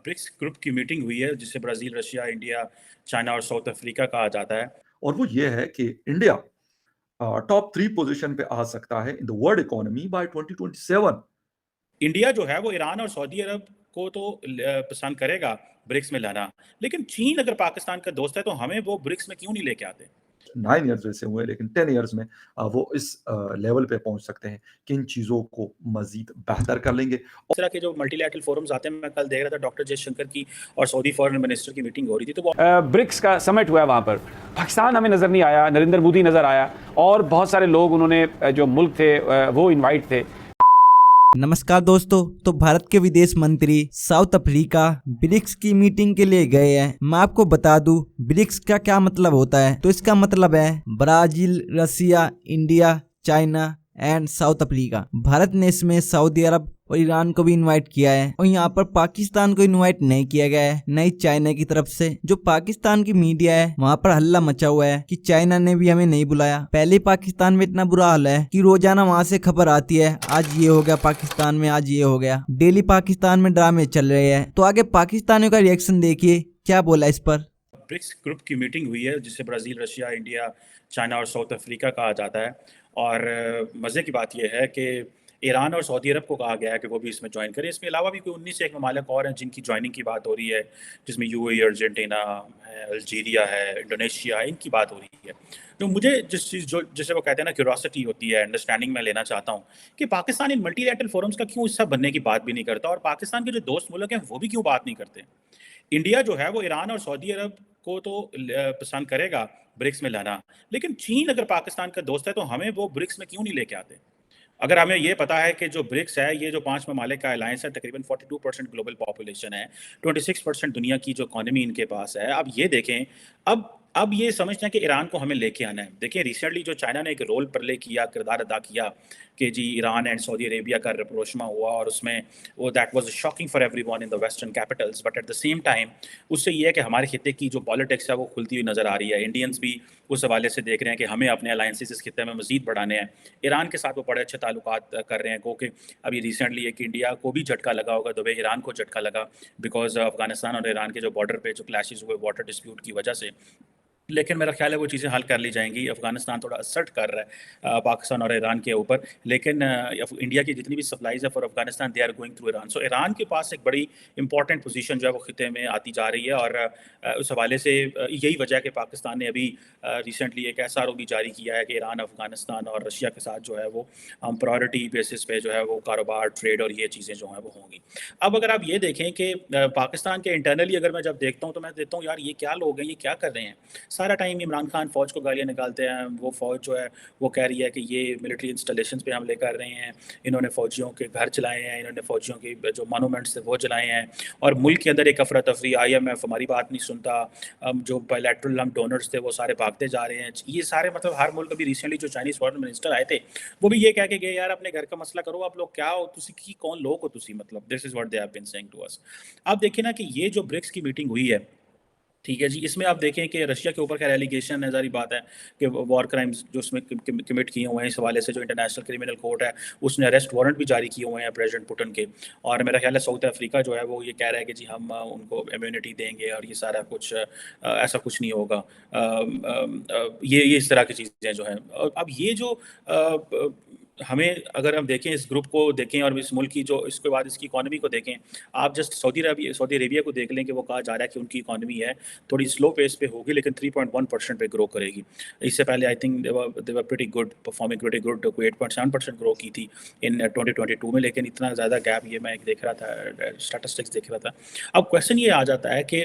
BRICS group की meeting हुई है जिसे ब्राजील, रशिया, इंडिया, चाइना और साउथ अफ्रीका कहा जाता है। और वो ये है कि इंडिया टॉप 3 पोजीशन पे आ सकता है in the world economy bye 2027। India जो है वो ईरान और सऊदी अरब को तो पसंद करेगा ब्रिक्स में लाना, लेकिन चीन अगर पाकिस्तान का दोस्त है तो हमें वो ब्रिक्स में क्यों नहीं लेके आते? 9 इयर्स वैसे हुए, लेकिन 10 इयर्स में वो इस लेवल पे पहुंच सकते हैं कि इन चीज़ों को मजीद बेहतर कर लेंगे। इस तरह के जो मल्टीलैटरल फोरम्स आते हैं, मैं कल देख रहा था डॉक्टर जयशंकर की और सऊदी फॉरेन मिनिस्टर की मीटिंग हो रही थी, तो वो ब्रिक्स का समिट हुआ वहाँ पर। पाकिस्तान हमें नज़र नहीं आया, नरेंद्र मोदी नज़र आया और बहुत सारे लोग उन्होंने जो मुल्क थे वो इनवाइट थे। नमस्कार दोस्तों, तो भारत के विदेश मंत्री साउथ अफ्रीका ब्रिक्स की मीटिंग के लिए गए हैं। मैं आपको बता दूं ब्रिक्स का क्या मतलब होता है। तो इसका मतलब है Brazil, Russia, India, China and south Africa. Bharat ने इसमें सऊदी अरब और ईरान को भी इनवाइट किया है और यहाँ पर पाकिस्तान को इनवाइट नहीं किया गया है, नहीं चाइना की तरफ से। जो पाकिस्तान की मीडिया है वहाँ पर हल्ला मचा हुआ है कि चाइना ने भी हमें नहीं बुलाया। पहले पाकिस्तान में इतना बुरा हाल है कि रोजाना वहाँ से खबर आती है, आज ये हो गया पाकिस्तान में, आज ये हो गया। डेली पाकिस्तान में ड्रामे चल रहे हैं। तो आगे पाकिस्तानियों का रिएक्शन देखिए क्या बोला इस पर। ब्रिक्स ग्रुप की मीटिंग हुई है जिसे ब्राजील, रशिया, इंडिया, चाइना और साउथ अफ्रीका कहा जाता है। और मज़े की बात यह है कि ईरान और सऊदी अरब को कहा गया है कि वो भी इसमें ज्वाइन करें। इसके अलावा भी कोई 19 से एक ममालिक और हैं जिनकी ज्वाइनिंग की बात हो रही है, जिसमें यूएई, अर्जेंटीना है, अल्जीरिया है, इंडोनेशिया है, इनकी बात हो रही है। तो मुझे जिस चीज़ जो जिसे वो कहते हैं ना क्यूरोसिटी होती है, अंडरस्टैंडिंग में लेना चाहता हूँ कि पाकिस्तान इन मल्टीलैटरल फोरम्स का क्यों हिस्सा बनने की बात भी नहीं करता, और पाकिस्तान के जो दोस्त मुल्क हैं वो भी क्यों बात नहीं करते। इंडिया जो है वो ईरान और सऊदी अरब को तो पसंद करेगा ब्रिक्स में लाना, लेकिन चीन अगर पाकिस्तान का दोस्त है तो हमें वो ब्रिक्स में क्यों नहीं लेके आते? अगर हमें ये पता है कि जो ब्रिक्स है ये जो 5 ममालिक का अलायंस है, तकरीबन 42% ग्लोबल पॉपुलेशन है, 26% दुनिया की जो इकॉनमी इनके पास है। अब ये देखें, अब ये समझते हैं कि ईरान को हमें लेके आना है। देखिए रिसेंटली जो चाइना ने एक रोल प्ले किया, किरदार अदा किया कि जी ईरान एंड सऊदी अरेबिया का रपरोशमा हुआ, और उसमें वो that was shocking for everyone in the western Capitals. But at the same time उससे ये है कि हमारे खिते की जो पॉलिटिक्स है वो खुलती हुई नज़र आ रही है। इंडियंस भी उस हवाले से देख रहे हैं कि हमें अपने अलायंसेस इस खिते में मजीद बढ़ाने हैं। ईरान के साथ वो बड़े अच्छे ताल्लुकात कर रहे हैं, क्योंकि अभी रिसेंटली एक इंडिया को भी झटका लगा होगा, दुबई ईरान को झटका लगा बिकॉज अफगानिस्तान और ईरान के जो बॉर्डर पे जो क्लैशेस हुए वाटर डिस्प्यूट की वजह से। लेकिन मेरा ख्याल है वो चीज़ें हल कर ली जाएंगी। अफगानिस्तान थोड़ा असर्ट कर रहा है पाकिस्तान और ईरान के ऊपर, लेकिन इंडिया की जितनी भी सप्लाईज है for Afghanistan they are going through Iran. So Iran के पास एक बड़ी इंपॉर्टेंट पोजीशन जो है वो खिते में आती जा रही है, और उस हवाले से यही वजह है कि पाकिस्तान ने अभी रिसेंटली एक SRO भी जारी किया है कि ईरान, अफगानिस्तान और रशिया के साथ जो है वो हम प्रायोरिटी बेसिस पे जो है वो कारोबार, ट्रेड और ये चीज़ें जो हैं वो होंगी। अब अगर आप ये देखें कि पाकिस्तान के इंटरनली अगर मैं जब देखता हूँ तो मैं देखता हूँ यार ये क्या लोग हैं, ये क्या कर रहे हैं। सारा टाइम इमरान खान फ़ौज को गालियाँ निकालते हैं। वो फ़ौज जो है वो कह रही है कि ये मिलिट्री इंस्टॉलेशंस पे हमले कर रहे हैं, इन्होंने फ़ौजियों के घर चलाए हैं, इन्होंने फ़ौजियों की जो मोनूमेंट्स थे वो जलाए हैं, और मुल्क के अंदर एक अफरा तफरी, IMF हमारी बात नहीं सुनता, जो बायलैटरल हम डोनर्स थे वो सारे भागते जा रहे हैं। ये सारे मतलब हर मुल्क, अभी रिसेंटली जो चाइनीज़ फॉरेन मिनिस्टर आए थे वो भी ये कह के गए यार अपने घर का मसला करो, आप लोग क्या हो, तुसी की कौन लोग हो तुसी, मतलब this is what they have been saying to us. आप देखिए ना कि ये जो ब्रिक्स की मीटिंग हुई है, ठीक है जी, इसमें आप देखें कि रशिया के ऊपर खैर एलिगेशन है, ज़ाहिर बात है कि वॉर क्राइम्स जो उसमें कमिट किए हुए हैं, इस हवाले से जो इंटरनेशनल क्रिमिनल कोर्ट है उसने अरेस्ट वारंट भी जारी किए हुए हैं प्रेसिडेंट पुतिन के। और मेरा ख्याल है साउथ अफ्रीका जो है वो ये कह रहा है कि जी हम उनको इम्यूनिटी देंगे और ये सारा कुछ ऐसा कुछ नहीं होगा। ये इस तरह की चीज़ें जो हैं। अब ये जो हमें अगर हम देखें, इस ग्रुप को देखें और इस मुल्क की जो इसके बाद इसकी इकॉनमी को देखें, आप जस्ट सऊदी अरेबिया को देख लें कि वो कहा जा रहा है कि उनकी इकॉनमी है थोड़ी स्लो पेस पे होगी, लेकिन 3.1% पे ग्रो करेगी। इससे पहले I think they were pretty good, performing pretty good, कोई 8.7% ग्रो की थी इन 2022 में, लेकिन इतना ज़्यादा गैप ये मैं देख रहा था, स्टैटिस्टिक्स देख रहा था। अब क्वेश्चन ये आ जाता है कि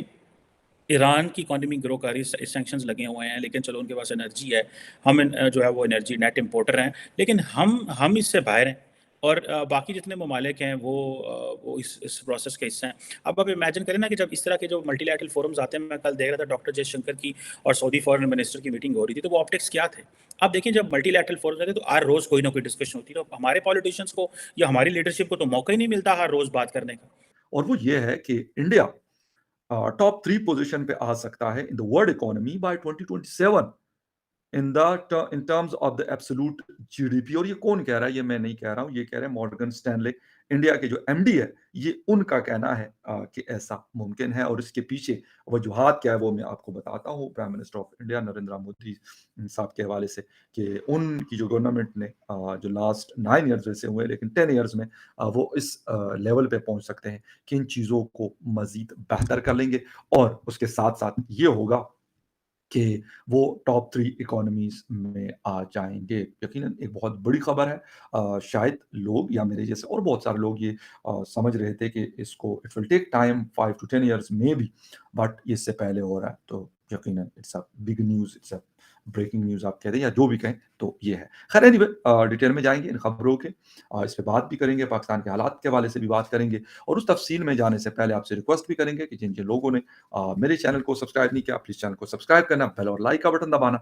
ईरान की इकॉनमी ग्रो कर रही है, सैंक्शंस लगे हुए हैं, लेकिन चलो उनके पास एनर्जी है, हम जो है वो एनर्जी नेट इम्पोर्टर हैं, लेकिन हम इससे बाहर हैं, और बाकी जितने ममालिक हैं वो इस प्रोसेस के हिस्से हैं। अब आप इमेजिन करें ना कि जब इस तरह के जो मल्टीलैटरल फोरम्स आते हैं, मैं कल देख रहा था डॉक्टर जयशंकर की और सऊदी फॉरेन मिनिस्टर की मीटिंग हो रही थी, तो वो ऑप्टिक्स क्या थे। आप देखिए जब मल्टीलैटरल फोरम्स आते हैं तो हर रोज़ कोई ना कोई डिस्कशन होती है, तो हमारे पॉलिटिशियंस को या हमारी लीडरशिप को तो मौका ही नहीं मिलता हर रोज़ बात करने का। और वो ये है कि इंडिया टॉप 3 पोजीशन पे आ सकता है in the world economy bye 2027 in terms of the absolute GDP। और ये कौन कह रहा है? ये मैं नहीं कह रहा हूं, ये कह रहे हैं मॉर्गन स्टैनले इंडिया के जो एमडी है, ये उनका कहना है कि ऐसा मुमकिन है और इसके पीछे वजूहात क्या है वो मैं आपको बताता हूँ prime minister of India Narendra Modi साहब के हवाले से कि उनकी जो गवर्नमेंट ने जो लास्ट 9 ईयर्स वैसे हुए लेकिन 10 ईयर्स में वो इस लेवल पे पहुंच सकते हैं कि इन चीज़ों को मज़ीद बेहतर कर लेंगे और उसके साथ-साथ ये होगा कि वो टॉप 3 इकोनॉमीज़ में आ जाएँगे। यकीनन एक बहुत बड़ी खबर है। शायद लोग या मेरे जैसे और बहुत सारे लोग ये समझ रहे थे कि इसको it will take time 5 to 10 years maybe but ये इससे पहले हो रहा है। तो यकीनन it's a big news, it's a breaking news आप कह दें या जो भी कहें तो ये है। खैर एनीवे डिटेल में जाएँगे इन खबरों के इस पे बात भी करेंगे, पाकिस्तान के हालात के हवाले से भी बात करेंगे और उस तफ़सील में जाने से पहले आपसे रिक्वेस्ट भी करेंगे कि जिन-जिन लोगों ने मेरे चैनल को सब्सक्राइब नहीं किया, प्लीज़ चैनल को सब्सक्राइब करना, बेल और लाइक का बटन दबाना